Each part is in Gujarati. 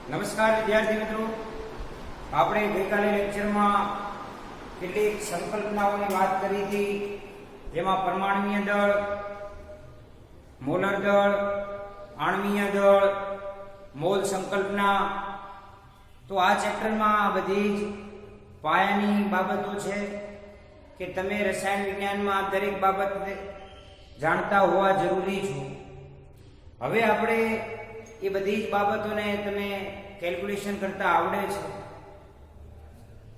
નમસ્કાર વિદ્યાર્થી મિત્રો, આપણે ગઈકાલે લેક્ચરમાં કેટલીક સંકલ્પનાઓની વાત કરી હતી, જેમાં પરમાણુય દળ, મોલર દળ, આણ્વીય દળ, મોલ સંકલ્પના. તો આ ચેપ્ટરમાં બધી જ પાયાની બાબતો છે કે તમે રસાયણ વિજ્ઞાનમાં દરેક બાબત જાણતા હોવા જરૂરી છે. હવે આપણે એ બધી જ બાબતોને તમે કેલ્ક્યુલેશન કરતા આવડે છે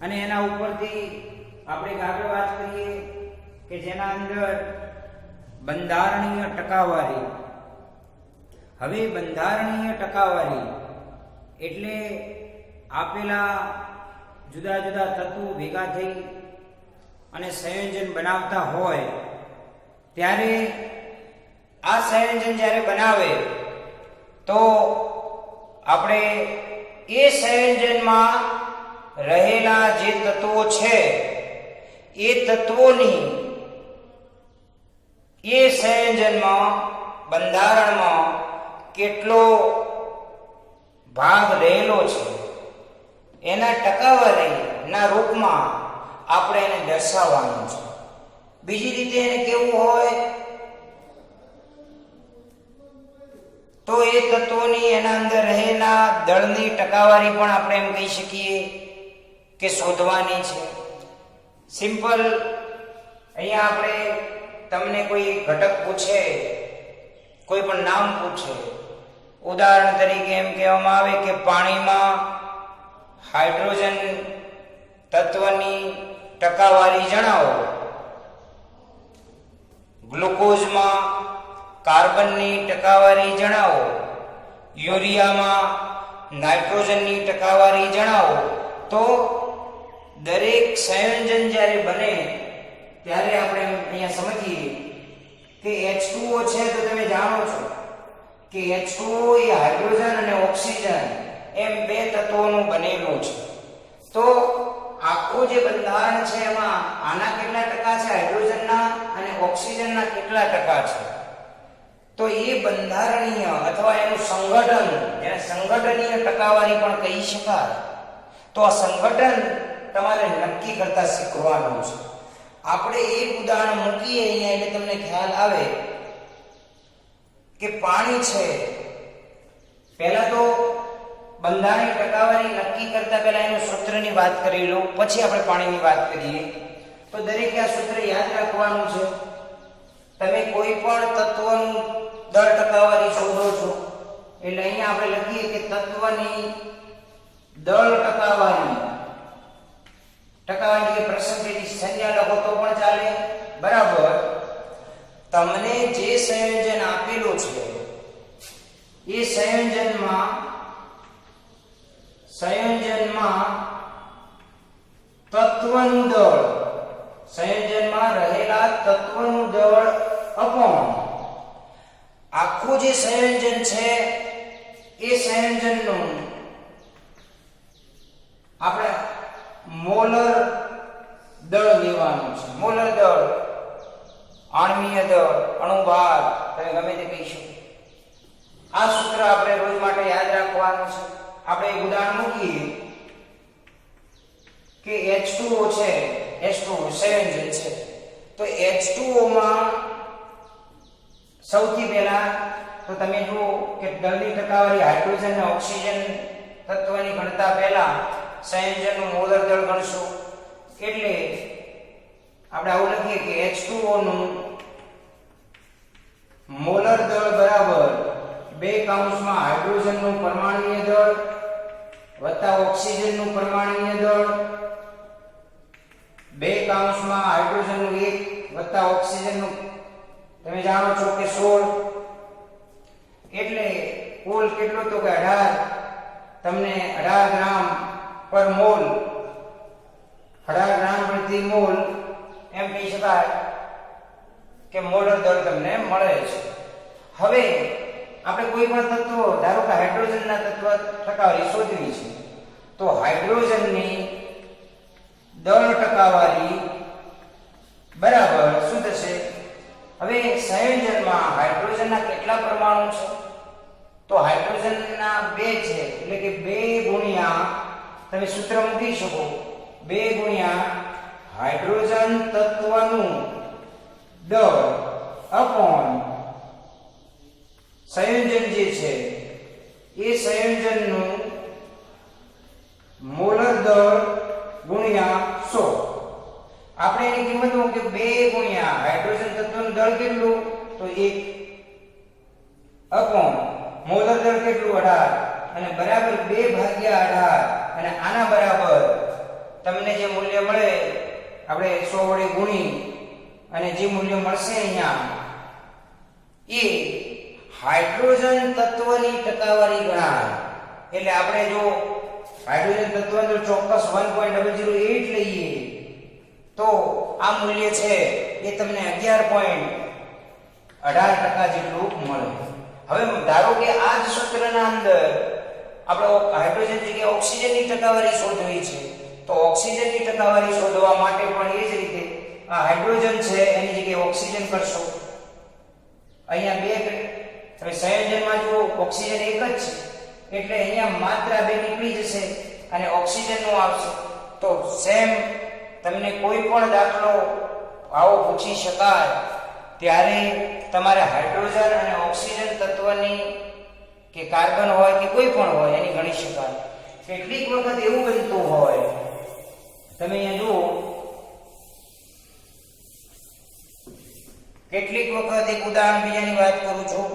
અને એના ઉપરથી આપણે આગળ વાત કરીએ કે જેના અંદર બંધારણીય ટકાવારી. હવે બંધારણીય ટકાવારી એટલે આપેલા જુદા જુદા તત્વો ભેગા થઈ અને સંયોજન બનાવતા હોય ત્યારે આ સંયોજન જ્યારે બનાવે તો આપણે એ સંયોજનમાં રહેલા જે તત્વો છે એ તત્વોની એ સંયોજનમાં બંધારણમાં કેટલો ભાગ રહેલો છે એના ટકાવારીના રૂપમાં આપણે એને દર્શાવવાનું છે. બીજી રીતે એને કેવું હોય તો એ તત્વોની એના અંદર રહેલા દળની ટકાવારી પણ આપણે એમ કહી શકીએ કે શોધવાની છે. સિમ્પલ અહીંયા આપણે તમને કોઈ ઘટક પૂછે, કોઈ પણ નામ પૂછે, ઉદાહરણ તરીકે એમ કહેવામાં આવે કે પાણીમાં હાઇડ્રોજન તત્વની ટકાવારી જણાવો, ગ્લુકોઝમાં કાર્બનની ટકાવારી જણાવો, યુરિયામાં નાઇટ્રોજનની ટકાવારી જણાવો. તો દરેક સંયોજન જ્યારે બને ત્યારે આપણે અહીંયા સમજીએ કે H2O છે તો તમે જાણો છો કે H2O એ હાઇડ્રોજન અને ઓક્સિજન એમ બે તત્વોનું બનેલું છે. તો આખું જે બંધારણ છે એમાં આના કેટલા ટકા છે હાઇડ્રોજનના અને ઓક્સિજનના કેટલા ટકા છે, તો એ બંધારણીય અથવા એનું સંગઠન, જેને સંગઠનીય ટકાવારી પણ કહી શકાય. તો આ સંગઠન તમારે નક્કી કરતા શીખવાનું છે. આપણે એક ઉદાહરણ મૂકીએ અહીંયા એટલે તમને ખ્યાલ આવે કે પાણી છે. પહેલા તો બંધારણીય ટકાવારી નક્કી કરતા પહેલા એનું સૂત્રની વાત કરી લો, પછી આપણે પાણીની વાત કરીએ. તો દરેકે આ સૂત્ર યાદ રાખવાનું છે. તમે કોઈ પણ તત્વનું દળ ટકાવારી શોધો છો એટલે અહીંયા આપણે લખીએ કે તત્વની દળ ટકાવારી કે પર્સન્ટેજ સંજ્ઞા લખો તો પણ ચાલે. બરાબર. તમને જે સંયોજન આપેલું છે એ સંયોજનમાં તત્વનું દળ, સંયોજનમાં રહેલા તત્વનું દળ અપોન આખું જે સંયોજન છે એ સંયોજનનું આપણે મોલર દળ લેવાનું છે. મોલર દળ, આણ્વીય દળ, અણુભાર, તમે ગમે તે કહી શકો. આ સૂત્ર આપણે રોજ માટે યાદ રાખવાનું છે. આપણે એક ઉદાહરણ મૂકીએ કે H2O છે, H2O સંયોજન છે. તો H2O માં સૌથી પહેલા તો તમે જુઓ કે દળની ટકાવારી હાઇડ્રોજન અને ઓક્સિજન તત્વની ગણતા પહેલા સંયોજનનું મોલર દળ ગણશું. એટલે આપણે આવું લખીએ કે H2O નું મોલર દળ બરાબર 2 કૌંસમાં હાઇડ્રોજનનું પરમાણુય દળ વત્તા ઓક્સિજનનું પરમાણુય દળ 2 કૌંસમાં હાઇડ્રોજનનું 1 વત્તા ઓક્સિજનનું તમે જાણો છો કે 16. એટલે કુલ કેટલો તો કે 18. તમને 18 ગ્રામ પર મોલ, 18 ગ્રામ પ્રતિ મોલ એમ કહી શકાય કે મોલર દળ તમને મળે છે. હવે આપણે કોઈ પણ તત્વ, ધારો કે હાઇડ્રોજનના તત્વ ટકાવારી શોધવી છે, તો હાઇડ્રોજનની દળ ટકાવારી બરાબર શું થશે? હવે સંયોજનમાં હાઇડ્રોજનના કેટલા પરમાણુ છે તો હાઇડ્રોજનના 2 છે એટલે કે 2 ગુણ્યા તમે સૂત્ર મૂકી શકો 2 ગુણ્યા હાઇડ્રોજન તત્વનું દળ અપોન સંયોજન જે છે એ સંયોજનનું મોલર દળ ગુણ્યા 100. આપણે એની કિંમત મૂકે 2 ગુણ્યા હાઇડ્રોજન તત્વનું દળ કેટલું તો 1 અપોન મોલર દળ કેટલું 18 અને બરાબર 2 ભાગ્યા 18 અને આના બરાબર તમને જે મૂલ્ય મળે આપણે 100 વડે ગુણી અને જે મૂલ્ય મળશે અહીંયા એ હાઇડ્રોજન તત્વની ટકાવારી ગણાય. એટલે આપણે જો હાઇડ્રોજન તત્વનો ચોક્કસ 1.008 લઈએ તો આ મૂલ્ય છે એ તમને 11.18% જેટલું મળે. હવે ધારો કે આ જ સૂત્રના અંદર આપણે હાઇડ્રોજન જગ્યાએ ઓક્સિજનની ટકાવારી શોધવી છે તો ઓક્સિજનની ટકાવારી શોધવા માટે પણ એ જ રીતે આ હાઇડ્રોજન છે એની જગ્યાએ ઓક્સિજન કરશો. અહીંયા 2 તમે સંયોજનમાં જો ઓક્સિજન એક જ છે એટલે અહીંયા માત્રા 2 નીકળી જશે અને ઓક્સિજનનું આવશે. તો સેમ તમને કોઈ પણ દાખલો આવો પૂછી શકાય ત્યારે તમારે હાઇડ્રોજન અને ઓક્સિજન તત્વની કે કાર્બન હોય કે કોઈ પણ હોય એની ગણી શકાય. કેટલીક વખત એવું બનતું હોય તમે અહીંયા જુઓ કેટલીક વખત એક ઉદાહરણ બીજાની વાત કરું છું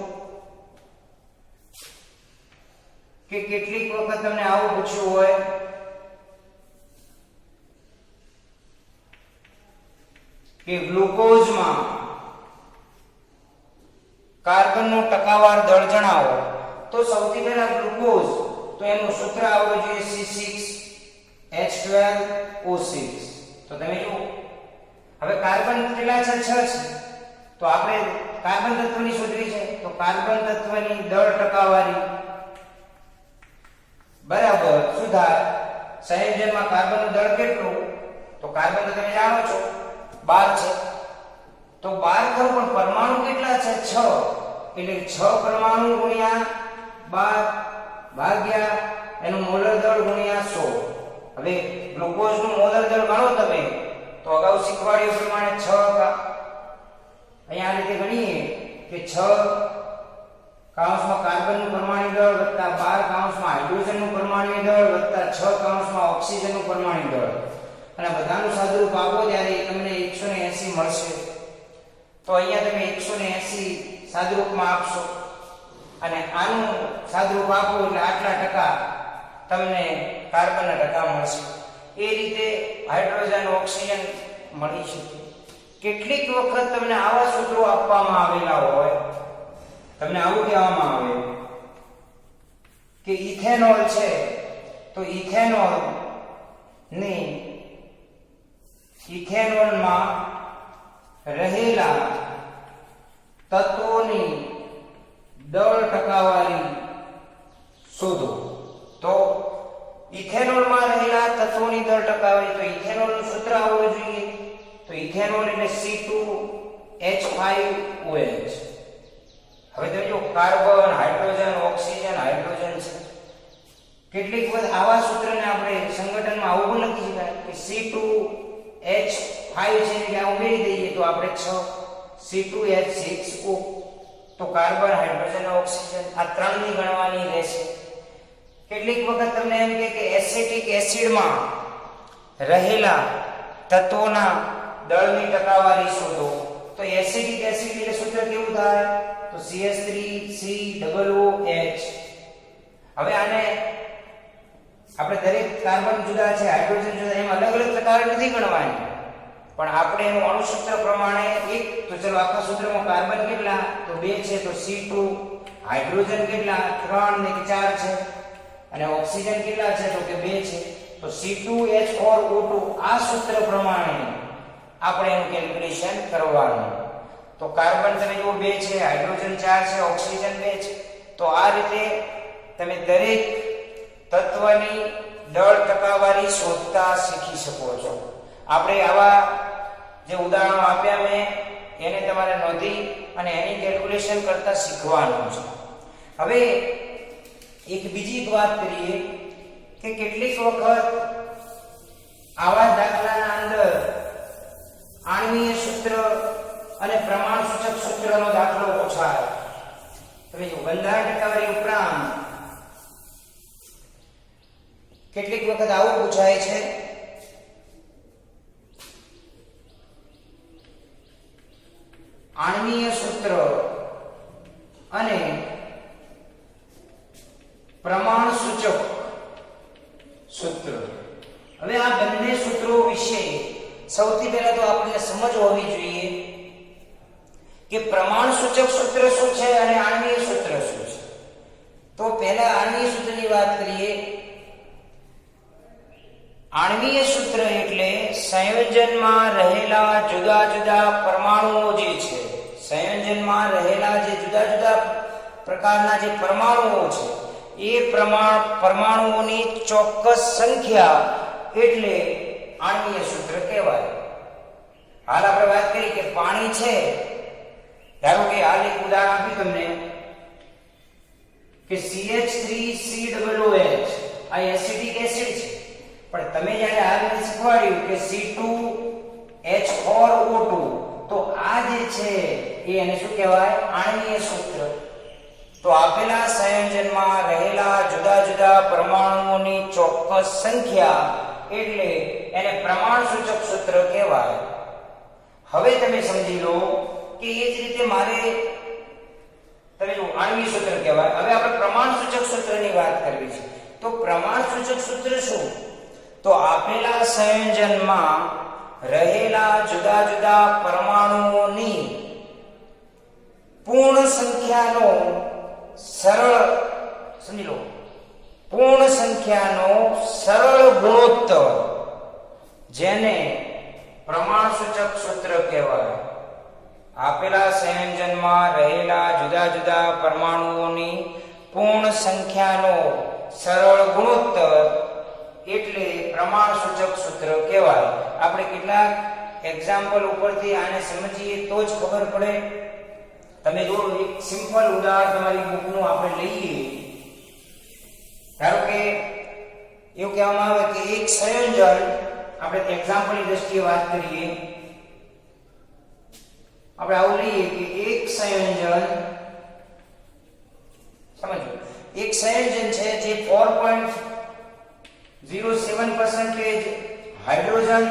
કે કેટલીક વખત તમને આવું પૂછ્યું હોય કે ગ્લુકોઝમાં કાર્બનનું ટકાવાર દળ જણાવો તો સૌથી પહેલા ગ્લુકોઝ તો એનું સૂત્ર આવવું જોઈએ C6H12O6. તો તમે જુઓ હવે કાર્બન કેટલા છે 6 છે તો આપણે કાર્બન તત્વની શોધવી છે તો કાર્બન તત્વની દળ ટકાવારી બરાબર સુધાર સંયોજનમાં કાર્બનનું દળ કેટલું તો કાર્બન તો તમે જાણો છો 12 છે તો 12 ખરું પણ પરમાણુ કેટલા છે 6 એટલે 6 પરમાણુ ગુણ્યા 12 ભાગ્યા એનું મોલર દળ ગુણ્યા 100. હવે ગ્લુકોઝનું મોલર દળ ગણો તમે તો અગાઉ શીખવાડ્યું પ્રમાણે 6 અહીંયા આ રીતે ગણીએ કે 6 કૌંસમાં કાર્બનનું પરમાણુ દળ વત્તા 12 કૌંસમાં હાઇડ્રોજનનું પરમાણુ દળ વત્તા 6 કૌંસમાં ઓક્સિજનનું પરમાણુ દળ અને બધાનું સાદુરૂપ આપો ત્યારે તમને 180 મળશે. તો અહીંયા તમે 180 સાદુરૂપમાં આપશો અને આનું સાદુરૂપ આપો એટલે આટલા ટકા તમને કાર્બનના ટકા મળશે. એ રીતે હાઇડ્રોજન ઓક્સિજન મળી શકે. કેટલીક વખત તમને આવા સૂત્રો આપવામાં આવેલા હોય તમને આવું કહેવામાં આવે કે ઇથેનોલ છે તો ઇથેનોલમાં રહેલા તત્વોની દળ ટકાવારી શોધો. તો ઇથેનોલમાં રહેલા તત્વોની દળ ટકાવારી તો ઇથેનોલનું સૂત્ર આવવું જોઈએ તો ઇથેનોલ એટલે C2H5OH. હવે તો જો કાર્બન હાઇડ્રોજન ઓક્સિજન હાઇડ્રોજન છે કેટલીક વખત આવા સૂત્રને આપણે સંગઠનમાં આવું પણ લખી શકાય કે C2H5 છે કે આ ઉમેરી દઈએ તો આપણે 6 C2H6O. તો કાર્બન હાઇડ્રોજન ઓક્સિજન આ ત્રણની ગણવાની રહેશે. કેટલીક વખત તમને એમ કે એસિટિક એસિડમાં રહેલા તત્વોના દળની ટકાવારી શોધો તો એસિટિક એસિડ એટલે સૂત્ર કેવું થાય તો CH3COOH. હવે આને આપણે દરેક કાર્બન જુદા છે હાઇડ્રોજન જુદા એમ અલગ અલગ ટકાવારી નથી ગણવાની પણ આપણે એનું અણુસૂત્ર પ્રમાણે એક તો ચલો આખા સૂત્રમાં કાર્બન કેટલા તો 2 છે તો C2 હાઇડ્રોજન કેટલા 3 ને 4 છે અને ઓક્સિજન કેટલા છે તો કે 2 છે તો C2H4O2 આ સૂત્ર પ્રમાણે આપણે એનું કેલ્ક્યુલેશન કરવાનું. તો કાર્બન તમે જો 2 છે હાઇડ્રોજન 4 છે ઓક્સિજન 2 છે તો આ રીતે તમે દરેક તત્વની દળ ટકાવારી શોધતા શીખી શકો છો. આપણે આવા જે ઉદાહરણો આપ્યા મેં એને તમારે નોંધી અને એની કેલ્ક્યુલેશન કરતા શીખવાનું છે. હવે એક બીજી વાત કરીએ કે કેટલીક વખત આવા દાખલાના અંદર આણ્વીય સૂત્ર અને પ્રમાણ સૂચક સૂત્રનો દાખલો પૂછાય. તમે જો બંધારણ ટકાવારી ઉપરાંત કેટલીક વખત આવું પૂછાય છે આણ્વીય સૂત્ર અને પ્રમાણ સૂચક સૂત્ર. હવે આ બંને સૂત્રો વિશે સૌથી પહેલા તો આપણને સમજ હોવી જોઈએ કે પ્રમાણ સૂચક સૂત્ર શું છે અને આણ્વીય સૂત્ર શું છે. તો પહેલા આણ્વીય સૂત્રની વાત કરીએ. આણ્વીય સૂત્ર એટલે સંયોજનમાં રહેલા જુદા જુદા પરમાણુઓ જે છે, સંયોજનમાં રહેલા જે જુદા જુદા પ્રકારના જે પરમાણુઓ છે એ પરમાણુઓની ચોક્કસ સંખ્યા એટલે આણ્વીય સૂત્ર કહેવાય. હાલ આપણે વાત કરી કે પાણી છે, ધારો કે હાલ એક ઉદાહરણ આપ્યું તમને કે CH3COOH આ એસિડિક એસિડ છે, પણ તમે જ્યારે આગળ શીખવાડ્યું કે C2H4O2 તો આ જે છે એ એને શું કહેવાય? આણ્વીય સૂત્ર. તો આપેલા સંયોજનમાં રહેલા જુદા જુદા પરમાણુઓની ચોક્કસ સંખ્યા એટલે એને પ્રમાણ સૂચક સૂત્ર કહેવાય. હવે તમે સમજી લો કે એ જ રીતે મારે તમે જો આણ્વીય સૂત્ર કહેવાય. હવે આપણે પ્રમાણ સૂચક સૂત્રની વાત કરવી છે. તો પ્રમાણ સૂચક સૂત્ર શું? તો આપેલા સંયોજનમાં રહેલા જુદા જુદા પરમાણુઓની પૂર્ણ સંખ્યાનો સરળ સમજી લો પૂર્ણ સંખ્યાનો સરળ ગુણોત્તર જેને પ્રમાણ સૂચક સૂત્ર કહેવાય. આપેલા સંયોજનમાં રહેલા જુદા જુદા પરમાણુઓની પૂર્ણ સંખ્યાનો સરળ ગુણોત્તર એટલે પ્રમાણ સૂચક સૂત્ર કહેવાય. આપણે કેટલાક એક્ઝામ્પલ ઉપરથી આને સમજીએ તો જ ખબર પડે. તમે જો એક સિમ્પલ ઉદાહરણ તમારી બુકનું આપણે લઈએ. ધારો કે એવું કહેવામાં આવે કે એક સંયોજન, આપણે એક્ઝામ્પલની દ્રષ્ટિએ વાત કરીએ, આપણે આવું લઈએ કે એક સંયોજન સમજો એક સંયોજન છે જે 4.07% હાઇડ્રોજન,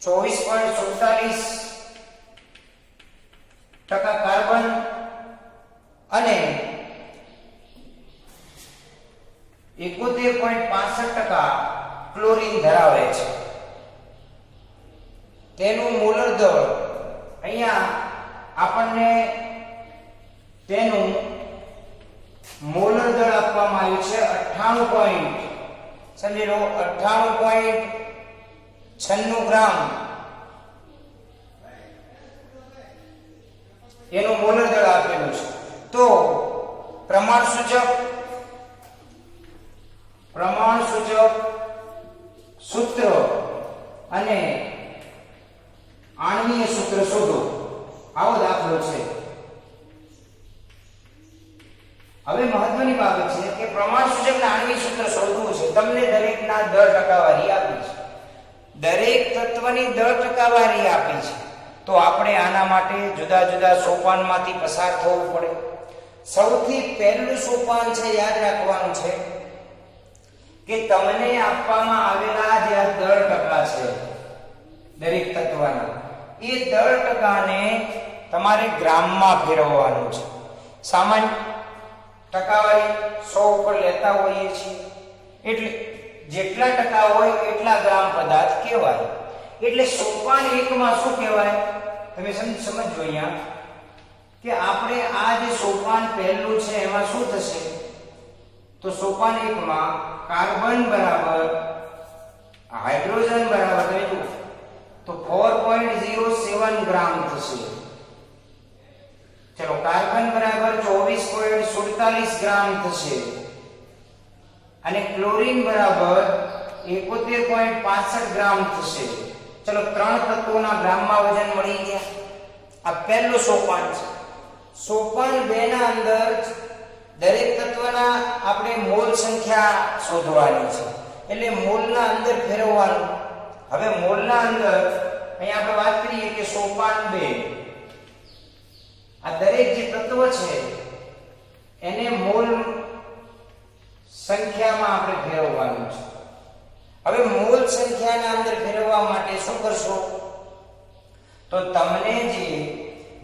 24.47% કાર્બન અને 71.65% ક્લોરીન ધરાવે છે. તેનું મોલર દળ અહીંયા આપણને તેનું મોલર દળ આપવામાં આવ્યું છે 98 સમજી લો 98.96 ગ્રામ એનું મોલર દળ આપેલું છે. તો પ્રમાણ સૂચક સૂત્ર અને આણ્વીય સૂત્ર શોધો, આવો દાખલો છે. હવે મહત્વની બાબત છે કે પ્રમાણ સૂચક અને આણ્વીય સૂત્ર શોધવું છે. તમને દરેકના દર ટકાવારી આપી છે, દરેક તત્વની દર ટકાવારી આપી છે. તો આપણે આના માટે જુદા જુદા સોપાનમાંથી પસાર થવું પડે. સૌથી પહેલું સોપાન છે, યાદ રાખવાનું છે કે તમને આપવામાં આવેલા જે આ દર ટકા છે દરેક તત્વના, એ દર ટકાને તમારે ગ્રામમાં ફેરવવાનું છે. સામાન્ય ટકાવારી 100 ઉપર લેતા હોઈએ છીએ એટલે જેટલા ટકા હોય એટલા ગ્રામ પદાર્થ કહેવાય. એટલે સોપાન 1 માં શું કહેવાય તમે સમજો અહીંયા કે આપણે આ જે સોપાન પહેલું છે એમાં શું થશે? તો સોપાન 1 માં કાર્બન બરાબર હાઇડ્રોજન બરાબર તમે જુઓ તો 4.07 ગ્રામ થશે. ચલો કાર્બન બરાબર 24.47 ગ્રામ થશે અને ક્લોરીન બરાબર 71.65 ગ્રામ થશે. ચલો ત્રણ તત્વોના ગ્રામમાં વજન મળી ગયા. આ પહેલું સોપાન છે. સોપાન 2 ના અંદર દરેક તત્વના આપણે મોલ સંખ્યા શોધવાની છે, એટલે મોલના અંદર ફેરવવાનું. હવે મોલના અંદર અહીંયા આપણે વાત કરીએ કે સોપાન 2, આ દરેક જે તત્વ છે એને મોલ સંખ્યામાં આપણે ફેરવવાનું છે. હવે મોલ સંખ્યાના અંદર ફેરવવા માટે શું કરશો? તો તમને જે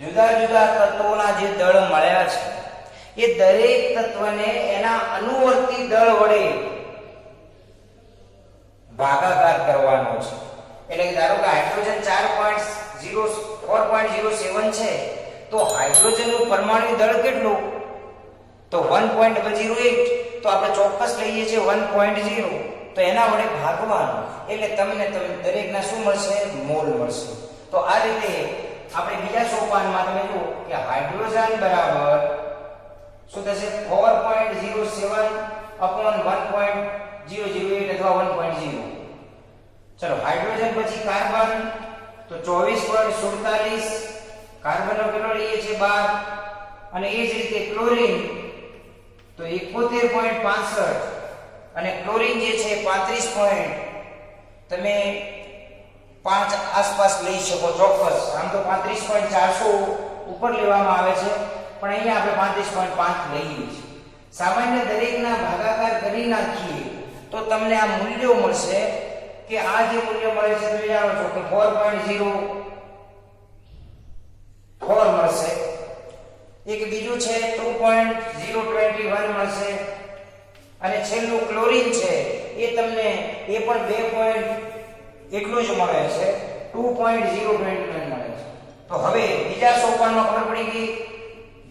જુદા જુદા તત્વોના જે દળ મળ્યા છે એ દરેક તત્વને એના અનુવર્તી દળ વડે ભાગાકાર કરવાનો છે. એટલે કે ધારો કે હાઇડ્રોજન 4.07 છે, તો હાઇડ્રોજનનું પરમાણુ દળ કેટલું? તો 1.008. તો આપણે ચોક્કસ લઈએ છીએ 1.0, તો એના વડે ભાગવાનું, એટલે તમને દરેકના શું મળશે? મોલ મળશે. તો આ રીતે આપણે બીજા સોપાનમાં તમે જુઓ કે હાઇડ્રોજન બરાબર શું થશે? 4.07 upon 1.008 અથવા 1.0. ચલો હાઇડ્રોજન પછી કાર્બન, તો 24.47. કાર્બનનો કેટલો લઈએ છીએ? 12. અને એ જ રીતે ક્લોરીન તો 71.65 અને ક્લોરીન જે છે 35. તમે 5 આસપાસ લઈ શકો ચોક્કસ. આમ તો 35.400 ઉપર લેવામાં આવે છે, પણ અહીંયા આપણે 35.5 લઈએ છીએ. સામાન્ય દરેકના ભાગાકાર કરી નાખીએ તો તમને આ મૂલ્યો મળશે કે આ જે મૂલ્ય મળે છે તમે જાણો છો કે 4.04 મળશે. એક બીજું છે 2.021 મળશે, અને છેલ્લું ક્લોરીન છે એ તમને એ પણ 2 એટલું જ મળે છે, 2.021 મળે છે. તો હવે બીજા સોપાનમાં ખબર પડી ગઈ,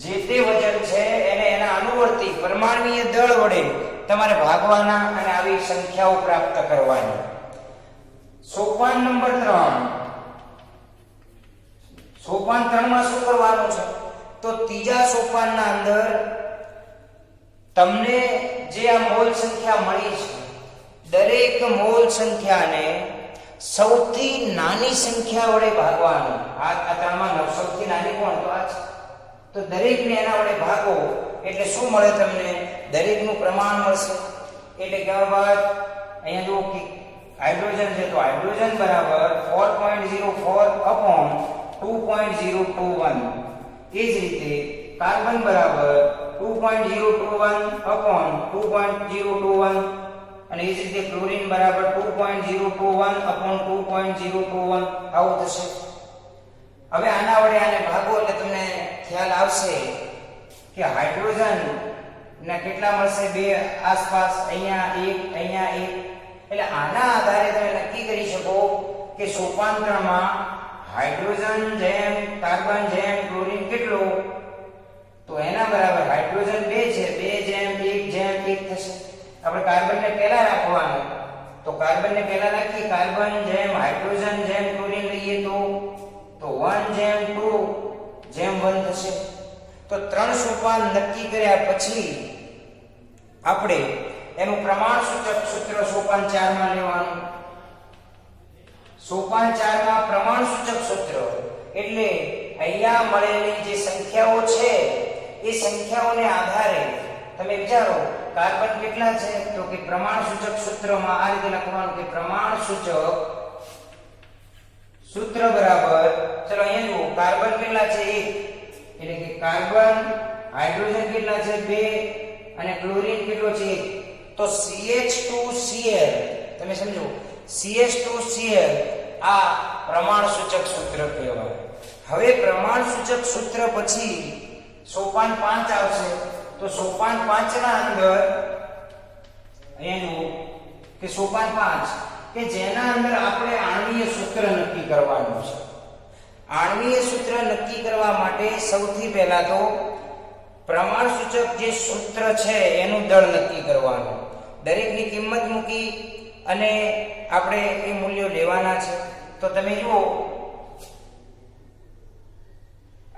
જે તે વજન છે એને એના અનુવર્તી પરમાણુય દળ વડે તમારે ભાગવાના અને આવી સંખ્યાઓ પ્રાપ્ત કરવાની. સોપાન નંબર 3. સોપાન 3 માં શું કરવાનું છે? તો ત્રીજા સોપાનના અંદર તમને જે આ મોલ સંખ્યા મળી છે, દરેક મોલ સંખ્યાને સૌથી નાની સંખ્યા વડે ભાગવાનું. આ ત્રણમાં સૌથી નાની કોણ? તો આ છે. તો દરેકને એના વડે ભાગો એટલે શું મળે તમને? દરેકનું પ્રમાણ મળશે. એટલે કહેવા અહીંયા જો કે હાઇડ્રોજન છે, તો હાઇડ્રોજન બરાબર 4.04 upon 2.021. એ જ રીતે કાર્બન બરાબર 2.021 upon 2.021, અને એ જ રીતે ક્લોરીન બરાબર 2.021 upon 2.021. આવું થશે. હવે આના વડે આને ભાગો એટલે તમને ખ્યાલ આવશે કે હાઇડ્રોજન ના કેટલા મળશે? 2 આસપાસ. અહીંયા 1, અહીંયા 1. એટલે આના આધારે તમે નક્કી કરી શકો કે સોપાન 3 માં હાઇડ્રોજન જેમ કાર્બન જેમ ક્લોરીન કેટલો? તો એના બરાબર હાઇડ્રોજન 2 છે, 2 જેમ 1 જેમ 1 થશે. આપણે કાર્બનને પહેલા રાખવાનું, તો કાર્બનને પહેલા રાખી કાર્બન જેમ હાઇડ્રોજન જેમ ક્લોરીન લઈએ તો 1 જેમ 2 જેમ 1 થશે. તો 3 સોપાન નક્કી કર્યા પછી આપણે એનું પ્રમાણ સૂચક સૂત્ર સોપાન 4 માં લેવાનું. સોપાન 4 માં પ્રમાણ સૂચક સૂત્ર એટલે અહીંયા મળેલી જે સંખ્યાઓ છે એ સંખ્યાઓને આધારે તમે વિચારો કાર્બન કેટલા છે? તો કે પ્રમાણ સૂચક સૂત્રમાં આ રીતે લખવાનું કે પ્રમાણ સૂચક સૂત્ર બરાબર, ચલો અહીંયા જુઓ કાર્બન કેટલા છે? 1. એટલે કે કાર્બન, હાઇડ્રોજન કેટલા છે? 2, અને ક્લોરીન કેટલો છે? 1. તો CH2Cl, તમે સમજો CH2Cl આ પ્રમાણ સૂચક સૂત્ર કહેવાય. હવે પ્રમાણ સૂચક સૂત્ર પછી સોપાન 5 આવશે. તો સોપાન 5 ના અંદર અહીંયા જુઓ કે સોપાન 5 કે જેના અંદર આપણે આણ્વીય સૂત્ર નક્કી કરવાનું છે. આણ્વીય સૂત્ર નક્કી કરવા માટે સૌથી પહેલા તો પ્રમાણ સૂચક જે સૂત્ર છે એનું દળ નક્કી કરવાનું. દરેકની કિંમત મૂકી અને આપણે એ મૂલ્યો લેવાના છે. તો તમે જુઓ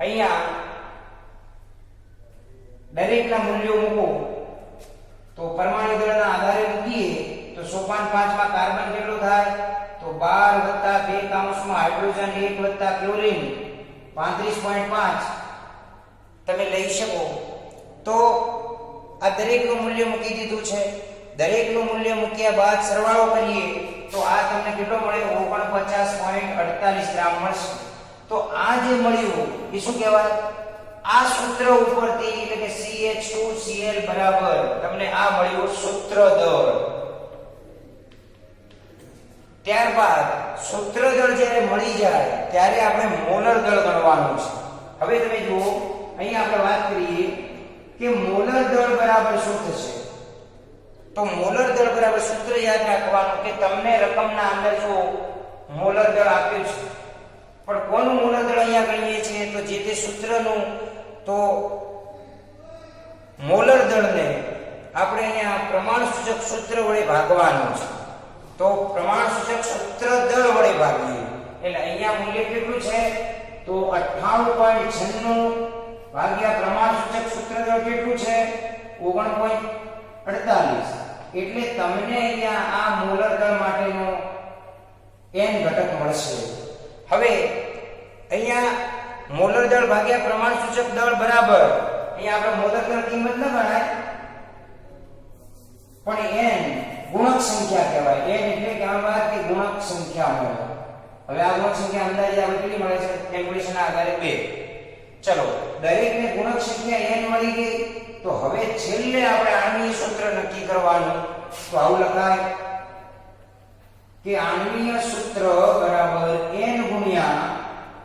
અહીંયા દરેકના મૂલ્યો મૂકો તો પરમાણુ દળના આધારે મૂકીએ તો સોપાન 5 માં કાર્બન કેટલું થાય? તો 12 + 2 કાઉન્સમાં હાઇડ્રોજન 1 + ક્લોરીન 35.5, તમે લઈ શકો. તો આ દરેકનું મૂલ્ય મૂકી દીધું છે. દરેકનું મૂલ્ય મૂક્યા બાદ સરવાળો કરીએ તો આ તમને કેટલો મળે? 49.48 ગ્રામ મળશે. તો આ જે મળ્યું એ શું કહેવાય? આ સૂત્ર ઉપરથી એટલે કે CH2Cl બરાબર તમને આ મળ્યું સૂત્ર દળ. ત્યારબાદ સૂત્ર દળ જ્યારે મળી જાય ત્યારે આપણે મોલર દળ ગણવાનું છે. હવે તમે જુઓ અહીં આપણે વાત કરીએ કે મોલર દળ બરાબર શું થશે? તો મોલર દળ બરાબર સૂત્ર યાદ રાખવાનું કે તમને રકમના અંદર જો મોલર દળ આપ્યું છે, પણ કોનું મોલર દળ અહીંયા ગણીએ છીએ તો જે તે સૂત્રનું. તો મોલર દળને આપણે અહીંયા પ્રમાણસૂચક સૂત્ર વડે ભાગવાનું છે. તો પ્રમાણસૂચક સૂત્ર દળ વડે ભાગીએ એટલે અહીંયા મૂલ્ય કેટલું છે? તો 98.96 ભાગ્યા પ્રમાણસૂચક સૂત્ર દળ કેટલું છે? 9.48. એટલે તમને અહીંયા આ મોલર દળ માટેનો n ઘટક મળશે. હવે અહીંયા મોલર દળ ભાગ્યા પ્રમાણસૂચક દળ બરાબર અહીંયા આપણે મોલર દળ કિંમત ન ગણાય પણ n ગુણક સંખ્યા કહેવાય. n એટલે કે આ વાત કે ગુણક સંખ્યા મળે. હવે આ ગુણક સંખ્યા અંદાજે આપણે કેટલી મળે છે? કેલ્ક્યુલેશનના આધારે 2. ચલો દરેકને ગુણક સંખ્યા n મળી ગઈ. તો હવે છેલ્લે આપણે આણ્વીય સૂત્ર નક્કી કરવાનું. તો આવું લખાય કે આણ્વીય સૂત્ર બરાબર n ગુણ્યા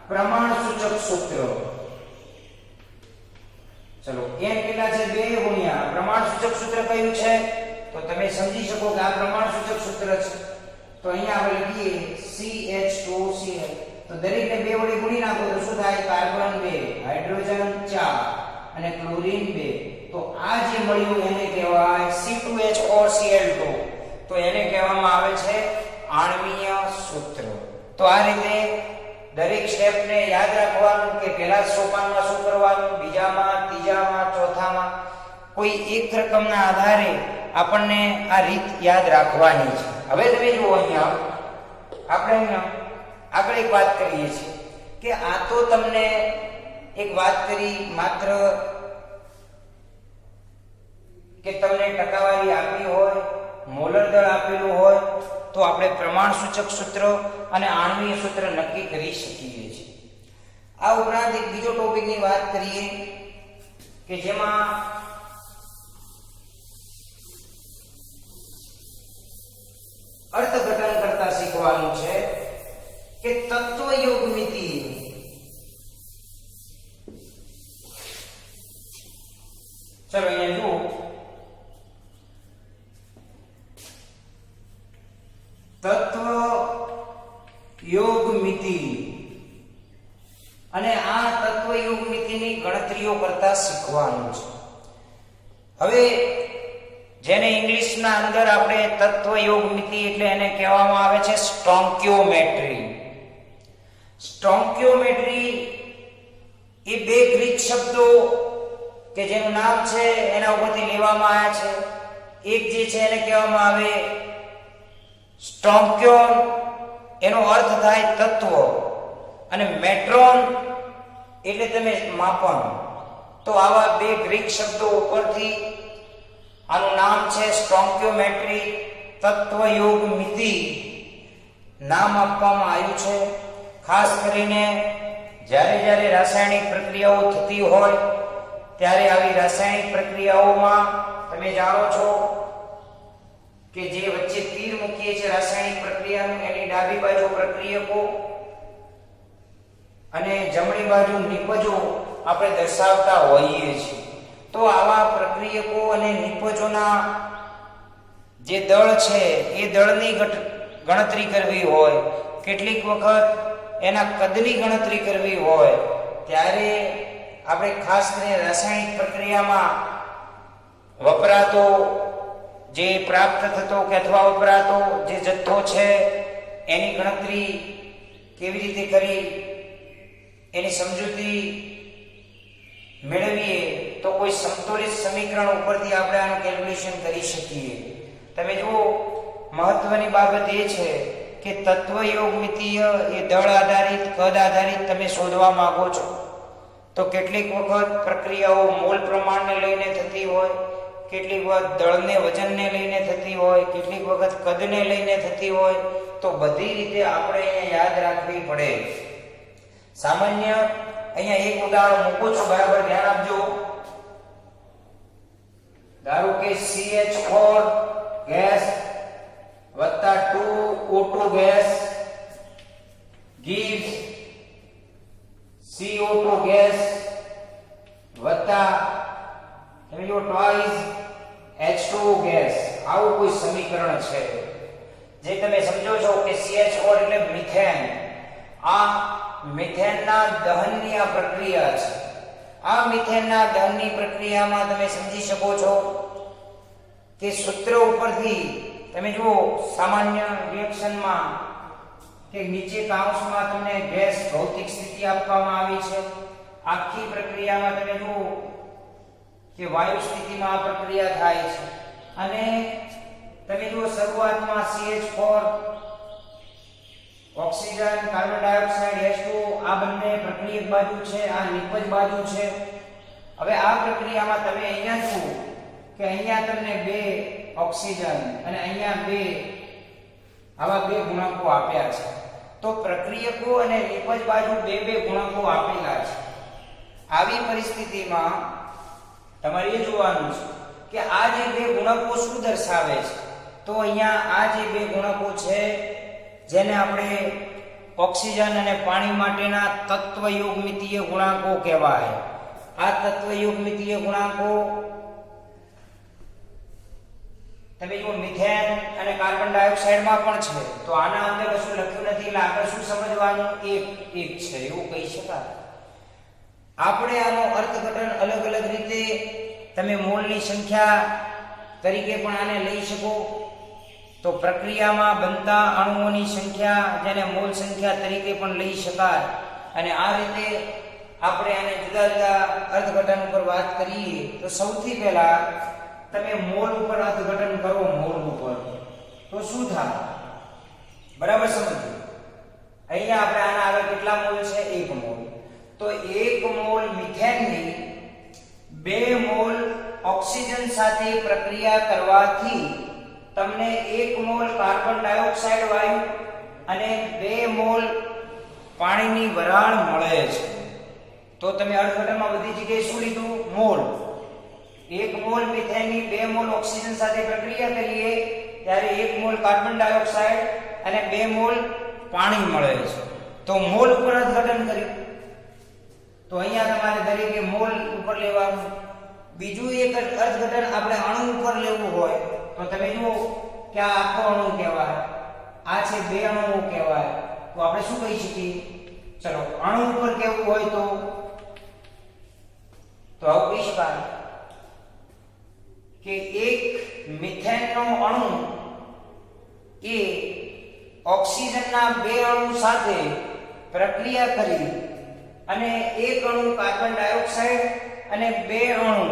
પ્રમાણસૂચક સૂત્ર. ચલો n કેટલા છે? 2 ગુણ્યા પ્રમાણસૂચક સૂત્ર કયું છે? તો તમે સમજી શકો કે આ પ્રમાણસૂચક સૂત્ર છે. તો અહીંયા આપણે લખીએ CH2Cl. તો દરેકને 2 વડે ગુણી નાખો તો શું થાય? કાર્બન 2, હાઇડ્રોજન 4 અને ક્લોરીન 2. તો આ જે મળ્યું એને કહેવાય C2H4Cl2. તો એને કહેવામાં આવે છે આણ્વીય સૂત્ર. તો આ રીતે દરેક સ્ટેપને યાદ રાખવાનું કે પહેલા સોપાનમાં શું કરવાનું, બીજામાં, ત્રીજામાં, ચોથામાં કોઈ એક રકમના આધારે આપણને આ રીત યાદ રાખવાની છે. હવે તમે જુઓ અહીંયા આપણે અહીંયા આગળ એક વાત કરીએ છીએ કે આ તો તમને એક વાત કરી માત્ર કે તમને ટકાવારી આપી હોય, મોલર દળ આપેલું હોય તો આપણે પ્રમાણસૂચક સૂત્ર અને આણ્વીય સૂત્ર નક્કી કરી શકીએ છીએ. આ ઉપરાંત એક બીજો ટોપિકની વાત કરીએ કે જેમાં અર્થઘટન કરતા શીખવાનું છે કે તત્વયોગ મિતિ. ચલો અહીંયા જુઓ તત્વ યોગ મિતિ અને આ તત્વ યોગ મિતિની ગણતરીઓ કરતા શીખવાનું છે. હવે જેને ઇંગ્લિશના અંદર આપણે તત્વ યોગ મિતિ એટલે એને કહેવામાં આવે છે સ્ટોન્કિયોમેટ્રી. સ્ટોન્કિયોમેટ્રી એ 2 ગ્રીક શબ્દો કે જેનું નામ છે એના ઉપરથી લેવામાં આવ્યા છે. એક જે છે એને કહેવામાં આવે સ્ટોન્કિયોન, એનો અર્થ થાય તત્વ, અને મેટ્રોન એટલે તમે માપન. તો આવા 2 ગ્રીક શબ્દો ઉપરથી આનું નામ છે સ્ટોન્કિયોમેટ્રી, તત્વયોગ મિતિ નામ આપવામાં આવ્યું છે. ખાસ કરીને જ્યારે રાસાયણિક પ્રક્રિયાઓ થતી હોય ત્યારે આવી રાસાયણિક પ્રક્રિયાઓમાં તમે જાણો છો કે જે વચ્ચે તીર મૂકીએ છીએ રાસાયણિક પ્રક્રિયાનું, એની ડાબી બાજુ પ્રક્રિયકો અને જમણી બાજુ નિપજો આપણે દર્શાવતા હોઈએ છીએ. તો આવા પ્રક્રિયકો અને નિપજોના જે દળ છે એ દળની ગણતરી કરવી હોય, કેટલીક વખત એના કદની ગણતરી કરવી હોય ત્યારે આપણે ખાસ કરીને રાસાયણિક પ્રક્રિયામાં વપરાતો જે પ્રાપ્ત થતો કે અથવા વપરાતો જે જથ્થો છે એની ગણતરી કેવી રીતે કરી એની સમજૂતી મેળવીએ તો કોઈ સંતુલિત સમીકરણ ઉપરથી આપણે આનું કેલ્ક્યુલેશન કરી શકીએ. તમે જુઓ મહત્વની બાબત એ છે કે તત્વયોગ મિતિય એ દળ આધારિત, કદ આધારિત તમે શોધવા માંગો છો તો કેટલીક વખત પ્રક્રિયાઓ મોલ પ્રમાણને લઈને થતી હોય, કેટલીક વખત દળને વજનને લઈને થતી હોય, કેટલીક વખત કદને લઈને થતી હોય. તો બધી રીતે આપણે અહીંયા યાદ રાખવી પડે. સામાન્ય અહીંયા એક ઉદાહરણ મૂકું છું, બરાબર ધ્યાન આપજો. ધારો કે CH4 ગેસ વત્તા 2O2 gas gives CO2 gas વત્તા twice H2O ગેસ. આવું કોઈ સમીકરણ છે જે તમે સમજો છો કે CH4 એટલે મિથેન. આ મિથેનના દહનની આ પ્રક્રિયા છે. આ મિથેનના દહનની પ્રક્રિયામાં તમે સમજી શકો છો કે સૂત્ર ઉપરથી તમે જુઓ સામાન્ય રિએક્શનમાં કે નીચે કાઉન્સમાં તમને ગેસ ભૌતિક સ્થિતિ આપવામાં આવી છે. આખી પ્રક્રિયામાં તમે જુઓ કે વાયુ સ્થિતિમાં આ પ્રક્રિયા થાય છે. અને તમે જુઓ શરૂઆતમાં CH4 oxygen, carbon dioxide, H2O આ બંને પ્રક્રિયક બાજુ છે, આ નિપજ બાજુ છે. હવે આ પ્રક્રિયામાં તમે અહીંયા જુઓ કે અહીંયા તમને 2 ઓક્સિજન અને અહીંયા 2 આવા 2 ગુણાંકો આપ્યા છે. તો પ્રક્રિયકો અને નિપજ બાજુ 2 ગુણાંકો આપેલા છે. આવી પરિસ્થિતિમાં તમારે એ જોવાનું છે કે આ જે 2 ગુણાંકો શું દર્શાવે છે. તો અહીંયા આ જે 2 ગુણાંકો છે જેને આપણે ઓક્સિજન અને પાણી માટેના તત્વયોગમિતીય ગુણાંકો કહેવાય. આ તત્વયોગમિતીય ગુણાંકો તમે જો મિથેન અને કાર્બન ડાયોક્સાઇડમાં પણ છે. તો આના અંદર કશું લખ્યું નથી એટલે આપણે શું સમજવાનું, એક છે એવું કહી શકાય. આપણે આનો અર્થઘટન અલગ અલગ રીતે તમે મોલની સંખ્યા તરીકે પણ આને લઈ શકો. તો પ્રક્રિયામાં બનતા અણુઓની સંખ્યા જેને મોલ સંખ્યા તરીકે પણ લઈ શકાય. અને આ રીતે આપણે આને જુદા જુદા અર્થઘટન ઉપર વાત કરીએ તો સૌથી પહેલા તમે મોલ ઉપર અર્થઘટન કરો. મોલ ઉપર તો શું થાય બરાબર સમજો. અહીંયા આપણે આના આગળ કેટલા મોલ છે, 1 મોલ. તો 1 મોલ મિથેનની 2 મોલ ઓક્સિજન સાથે પ્રક્રિયા કરવાથી તમને 1 મોલ કાર્બન ડાયોક્સાઇડ વાયુ અને 2 મોલ પાણીની વરાળ મળે છે. તો તમે અર્થઘટનમાં બધી જગ્યાએ શું લીધું, મોલ. 1 મોલ મિથેનની 2 મોલ ઓક્સિજન સાથે પ્રક્રિયા કરીએ ત્યારે 1 મોલ કાર્બન ડાયોક્સાઇડ અને 2 મોલ પાણી મળે છે. તો મોલ ઉપર અર્થઘટન કર્યું. તો અહીંયા તમારે દરેકે મોલ ઉપર લેવાનું. બીજું એક અર્થઘટન આપણે અણુ ઉપર લેવું હોય તો તમે જુઓ કે આ આખો અણુ કહેવાય, આ છે 2 અણુઓ કહેવાય. તો આપણે શું કહી શકીએ, ચલો અણુ ઉપર કેવું હોય તો આવું કહી શકાય કે એક મિથેનનો અણુ એ ઓક્સિજનના 2 અણુ સાથે પ્રક્રિયા કરી અને 1 અણુ કાર્બન ડાયોક્સાઇડ અને 2 અણુ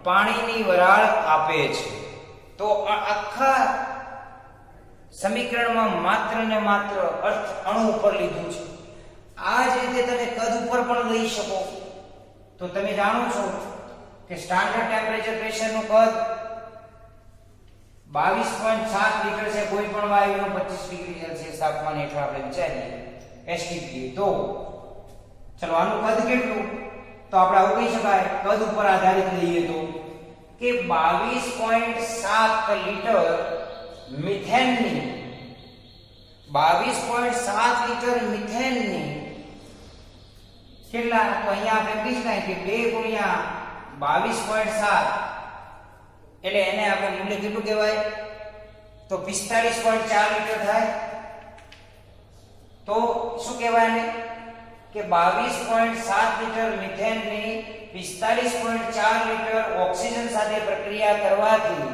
પાણીની વરાળ આપે છે. તો આખા સમીકરણમાં માત્ર ને માત્ર અર્થ અણુ ઉપર લીધું છે. આ જ રીતે તમે કદ ઉપર પણ લઈ શકો. તો તમે જાણો છો કે સ્ટાન્ડર્ડ ટેમ્પરેચર પ્રેશરનું કદ 22.7 લિટર છે. કોઈ પણ વાયુનું 25 ડિગ્રી સેલ્સિયસ તાપમાન હેઠળ આપણે વિચારીએ STP. તો ચલો આનું કદ કેટલું, તો આપણે આવું કહી શકાય કદ ઉપર આધારિત લઈએ તો કે 22.7 લિટર મિથેનની 22.7 લિટર મિથેનની કેટલા, તો અહીંયા આપણે કહી શકાય કે 2 ગુણ્યા 22.7 એટલે એને આપણે મૂલ્ય કેટલું કહેવાય, તો 45.4 લિટર થાય. તો શું કહેવાય ને કે 22.7 લિટર મિથેનની 45.4 લિટર ઓક્સિજન સાથે પ્રક્રિયા કરવાથી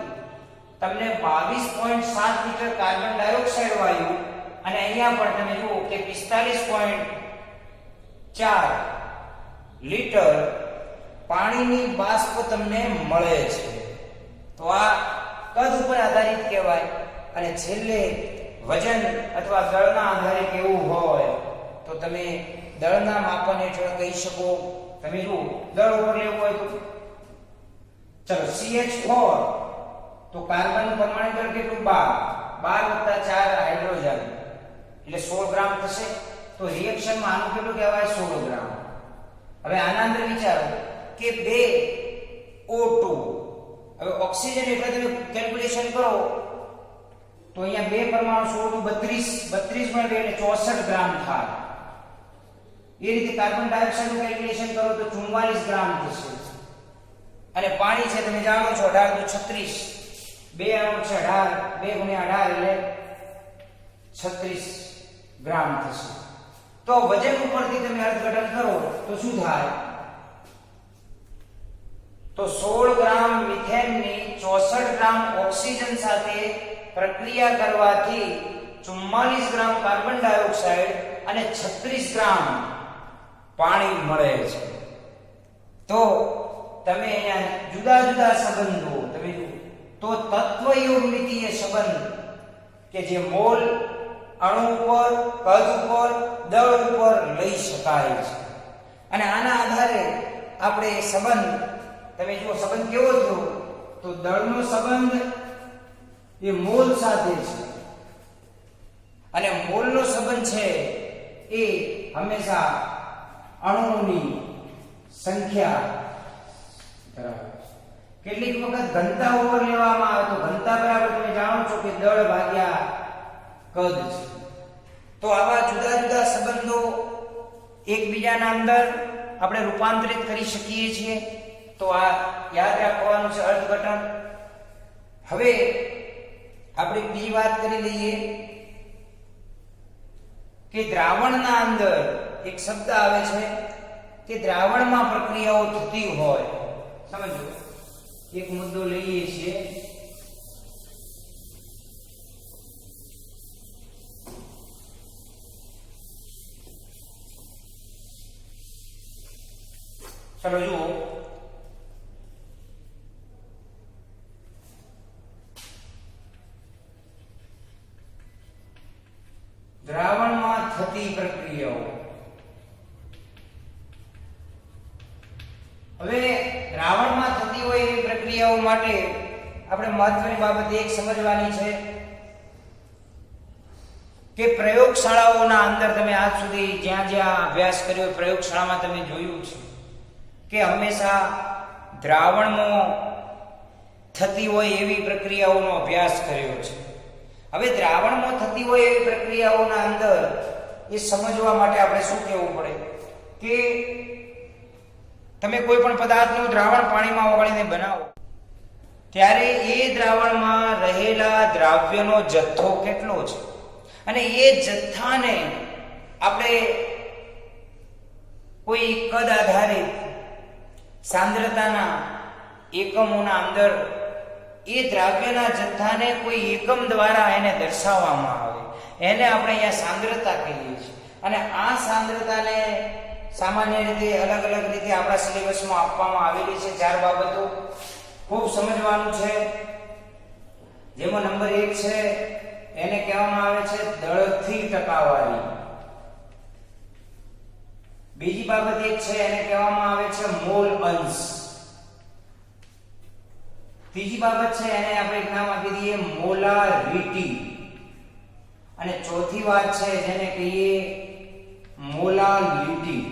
તમને 22.7 લિટર કાર્બન ડાયોક્સાઇડ વાયુ અને અહીંયા પણ તમે જુઓ કે 45.4 લિટર પાણીની બાષ્પ તમને મળે છે. તો આ કદ ઉપર આધારિત કહેવાય. અને છેલ્લે વજન અથવા દળના આધારે કેવું હોય તો તમે દળના માપન હેઠળ કહી શકો તમે જુઓ દળ ઉપર લેવું હોય તો ચલો CH4 તો કાર્બનનું પરમાણુ દળ કેટલું 12 + 4 હાઇડ્રોજન એટલે 16 ગ્રામ થશે. તો રિએક્શનમાં આનું કેટલું કહેવાય 16 ગ્રામ. હવે આના અંદર વિચારો કે 2 O2 હવે ઓક્સિજન એટલે તમે કેલ્ક્યુલેશન કરો તો અહીંયા બે પરમાણુ 16 નું 32 32 એટલે 64 ગ્રામ થાય. એ રીતે કાર્બન ડાયોક્સાઇડ નું કેલ્ક્યુલેશન કરો તો 44 ગ્રામ થશે. અને પાણી છે તમે જાણો છો 18 * 36 2 અણુ છે 18 2 × 18 એટલે 36 ગ્રામ થશે. તો વજન ઉપરથી તમે અર્થઘટન કરો તો શું થાય? તો 16 ગ્રામ મિથેનની 64 ગ્રામ ઓક્સિજન સાથે પ્રક્રિયા કરવાથી 44 ગ્રામ કાર્બન ડાયોક્સાઇડ અને 36 ગ્રામ પાણી મળે છે. તો તમે અહીંયા જુદા જુદા સંબંધો તમે તો તત્વયોમિતીય સંબંધ કે જે મોલ અણુ ઉપર કદ ઉપર દળ ઉપર લઈ શકાય છે. અને આના આધારે આપણે સંબંધ તમે જુઓ સંબંધ કેવો થયો તો દળનો સંબંધ એ મોલ સાથે છે અને મોલનો સંબંધ છે એ હંમેશા અણુઓની સંખ્યા ધરાવે છે. કેટલીક વખત ઘનતા ઉપર લેવામાં આવે તો ઘનતા બરાબર તમે જાણો છો કે દળ ભાગ્યા કદ છે. તો આવા જુદા જુદા સંબંધો એકબીજાના અંદર આપણે રૂપાંતરિત કરી શકીએ છીએ. તો આ યાદ રાખવાનું છે અર્થઘટન. હવે આપણે બીજી વાત કરી લઈએ કે દ્રાવણના અંદર એક શબ્દ આવે છે કે દ્રાવણમાં પ્રક્રિયાઓ થતી હોય. સમજો એક મુદ્દો લઈએ છીએ ચલો જુઓ દ્રાવણમાં થતી પ્રક્રિયાઓ. હવે દ્રાવણમાં થતી હોય એવી પ્રક્રિયાઓ માટે આપણે મહત્વની બાબત એક સમજવાની છે કે પ્રયોગશાળાઓના અંદર તમે આજ સુધી જ્યાં જ્યાં અભ્યાસ કર્યો પ્રયોગશાળામાં તમે જોયું છે કે હંમેશા દ્રાવણમાં થતી હોય એવી પ્રક્રિયાઓનો અભ્યાસ કર્યો છે. હવે દ્રાવણમાં થતી હોય એવી પ્રક્રિયાઓના અંદર એ સમજવા માટે આપણે શું કહેવું પડે કે તમે કોઈ પણ પદાર્થનું દ્રાવણ પાણીમાં ઓગાળીને બનાવો ત્યારે એ દ્રાવણમાં રહેલા દ્રાવ્યનો જથ્થો કેટલો છે અને એ જથ્થાને આપણે કોઈ કદ આધારિત સાંદ્રતાના એકમોના અંદર એ દ્રાવ્યના જથ્થાને કોઈ એકમ દ્વારા એને દર્શાવવામાં આવે એને આપણે અહીંયા સાંદ્રતા કહીએ છીએ. અને આ સાંદ્રતાને સામાન્ય રીતે અલગ અલગ રીતે આપણા સિલેબસમાં આપવામાં આવેલી છે. 4 બાબતો ખૂબ સમજવાનું છે. જેમાં નંબર 1 છે એને કહેવામાં આવે છે દળથી ટકાવારી. બીજી બાબત એક છે એને કહેવામાં આવે છે મોલ અંશ. ત્રીજી બાબત છે એને આપણે નામ આપી દઈએ મોલારિટી. અને ચોથી વાત છે જેને કહીએ મોલાલિટી.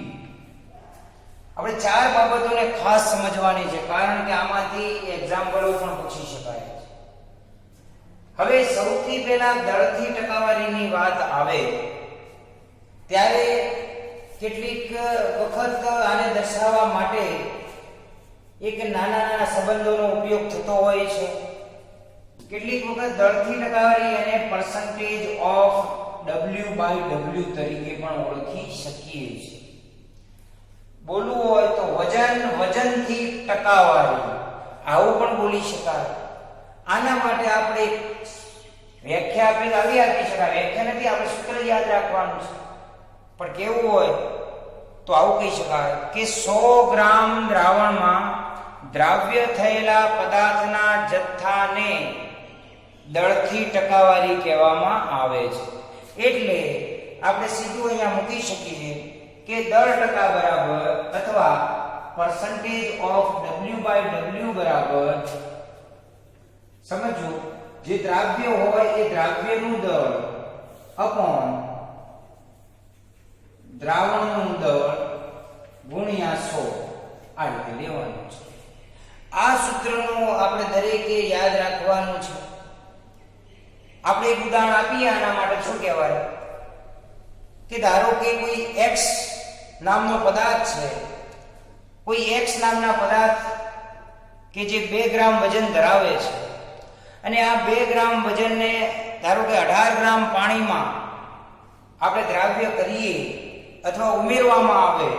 આપણે 4 બાબતોને ખાસ સમજવાની છે કારણ કે આમાંથી એક્ઝામ્પલો પણ પૂછી શકાય છે. હવે સૌથી પહેલા દળથી ટકાવારીની વાત આવે ત્યારે કેટલીક વખત આને દર્શાવવા માટે એક નાના નાના સંબંધોનો ઉપયોગ થતો હોય છે. કેટલીક વખત દળથી ટકાવારી અને પર્સન્ટેજ ઓફ W/W તરીકે પણ ઓળખી શકીએ છીએ. બોલવું હોય તો વજનથી ટકાવારી આવું પણ બોલી શકાય. આના માટે આપણે વ્યાખ્યા આપી શકાય. વ્યાખ્યા નથી, આપણે સૂત્ર યાદ રાખવાનું છે. પણ કેવું હોય તો આવું કહી શકાય કે 100 ગ્રામ દ્રાવણમાં દ્રાવ્ય થયેલા પદાર્થના જથ્થાને દળથી ટકાવારી કહેવામાં આવે છે. એટલે આપણે સીધું અહીંયા મૂકી શકીએ કે દળ ટકા બરાબર અથવા percentage of W by W બરાબર સમજો જે દ્રાવ્ય હોય એ દ્રાવ્યનું દળ અપોન દ્રાવણનું દળ ગુણ્યા 100 આ રીતે લેવાનું છે. આ સૂત્રનું આપણે દરેકે યાદ રાખવાનું છે. આપણે એક ઉદાહરણ આપીએ આના માટે. શું કહેવાય કે ધારો કે કોઈ x નામનો પદાર્થ છે, કોઈ x નામના પદાર્થ કે જે 2 ગ્રામ વજન ધરાવે છે અને આ 2 ગ્રામ વજનને ધારો કે 18 ગ્રામ પાણીમાં આપણે દ્રાવ્ય કરીએ અથવા ઉમેરવામાં આવે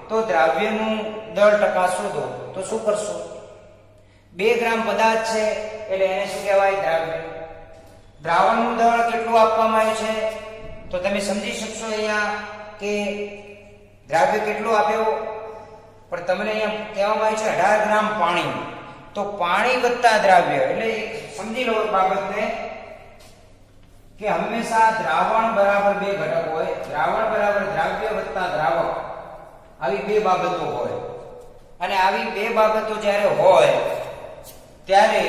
તો દ્રાવ્યનું દળ ટકા શોધો. તો શું કરશો? 2 ગ્રામ પદાર્થ છે એટલે એને શું કહેવાય? દ્રાવ્ય. દ્રાવણનું દળ કેટલું આપવામાં આવ્યું છે તો તમે સમજી શકશો અહીંયા કે દ્રાવ્ય કેટલું આપ્યો, પણ તમને અહીંયા કહેવામાં આવ્યું છે 18 ગ્રામ પાણી. તો પાણી વત્તા દ્રાવ્ય એટલે સમજી લો બાબતને કે હંમેશા દ્રાવણ બરાબર 2 ઘટક હોય, દ્રાવણ બરાબર દ્રાવ્ય વત્તા દ્રાવક, આવી 2 બાબતો હોય. અને આવી 2 બાબતો જ્યારે હોય ત્યારે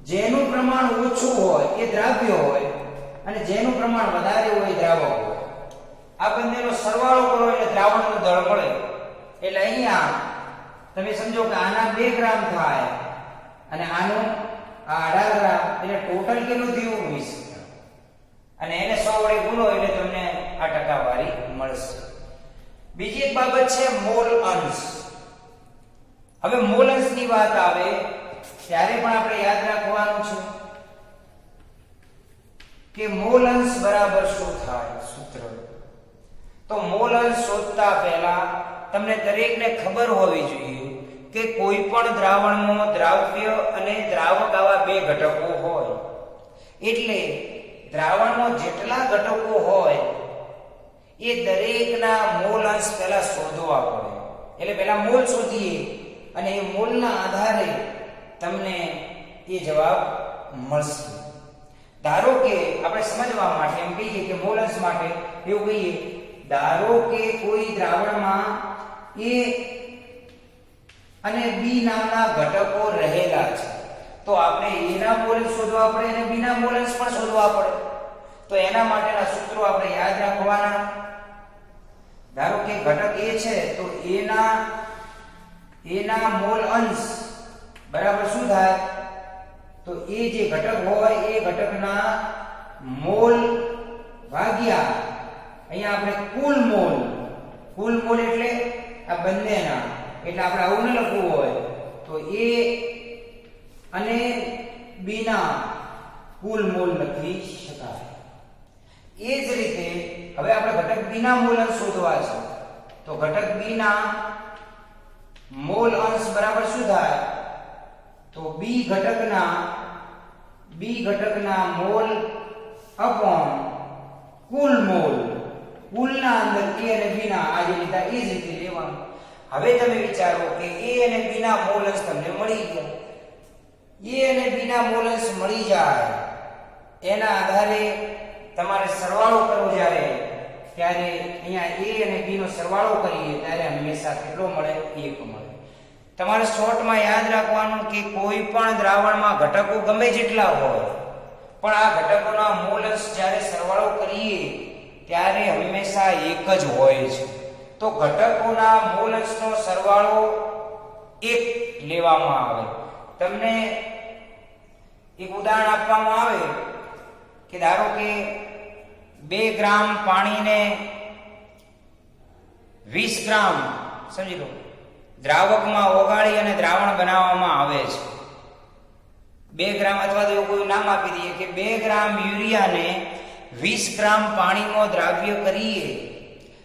જેનું પ્રમાણ ઓછું હોય એ દ્રાવ્ય હોય અને જેનું પ્રમાણ વધારે હોય એ દ્રાવક હોય. આ બંનેનો સરવાળો કરો એટલે દ્રાવણનું દળ મળે. એટલે અહીંયા તમે સમજો કે આના 2 ગ્રામ થાય અને આનું આ 18 ગ્રામ એટલે ટોટલ કેટલું થયું? 20 ગ્રામ. અને એને 100 વડે ગુણો એટલે તમને આ ટકાવારી મળશે. બીજી એક બાબત છે મોલ અંશ. હવે મોલ અંશની વાત આવે ત્યારે પણ આપણે યાદ રાખવાનું છે કે મોલ અંશ બરાબર શું થાય સૂત્ર. તો મોલ અંશ શોધતા પહેલા તમને દરેકને ખબર હોવી જોઈએ કે કોઈ પણ દ્રાવણમાં દ્રાવ્ય અને દ્રાવક આવા 2 ઘટકો હોય. એટલે દ્રાવણમાં જેટલા ઘટકો હોય એ દરેકના મોલ અંશ પહેલા શોધવા પડે. એટલે પહેલા મોલ શોધીએ અને એ મોલના આધારે તમને એ જવાબ મળશે. ધારો કે આપણે સમજવા માટે એમ કહીએ કે મોલ અંશ માટે એવું કહીએ, ધારો કે કોઈ દ્રાવણમાં A અને B નામના ઘટકો રહેલા છે તો આપણે A ના મોલ શોધવા પડે અને B ના મોલ અંશ પણ શોધવા પડે. તો એના માટેના સૂત્રો આપણે યાદ રાખવાના. ધારો કે ઘટક A છે તો A ના મોલ અંશ બરાબર શું થાય? તો એ જે ઘટક હોય એ ઘટકના મોલ ભાગ્યા અહીંયા આપણે કુલ મોલ એટલે આ બંનેના, એટલે આપણે આવું ન લખવું હોય તો A અને B ના કુલ મોલ લખી શકાય. એ જ રીતે હવે આપણે ઘટક B ના મોલ અંશ શોધવા છે તો ઘટક B ના મોલ અંશ બરાબર શું થાય? તો B ઘટકના મોલ અપોન કુલ મોલ. કુલના અંદર A અને B ના આ જે લીધા એ જ રીતે લેવાનું. હવે તમે વિચારો કે A અને B ના મોલ અંશ તમને મળી ગયા. A અને B ના મોલ અંશ મળી જાય એના આધારે તમારે સરવાળો કરવો ત્યારે અહીંયા A અને B નો સરવાળો કરીએ ત્યારે હંમેશા કેટલો મળે? 1 મળે. તમારે શોર્ટમાં યાદ રાખવાનું કે કોઈ પણ દ્રાવણમાં ઘટકો ગમે જેટલા હોય પણ આ ઘટકોના મોલ અંશ જ્યારે સરવાળો કરીએ ત્યારે હંમેશા 1 જ હોય છે. તો ઘટકોના મોલ અંશનો સરવાળો 1 લેવામાં આવે. તમને એક ઉદાહરણ આપવામાં આવે કે ધારો કે 2 ગ્રામ પાણીને 20 ગ્રામ સમજી લો દ્રાવકમાં ઓગાળી અને દ્રાવણ બનાવવામાં આવે છે. 2 ગ્રામ અથવા તો એવું કોઈ નામ આપી દઈએ કે 2 ગ્રામ યુરિયાને 20 ગ્રામ પાણીમાં દ્રાવ્ય કરીએ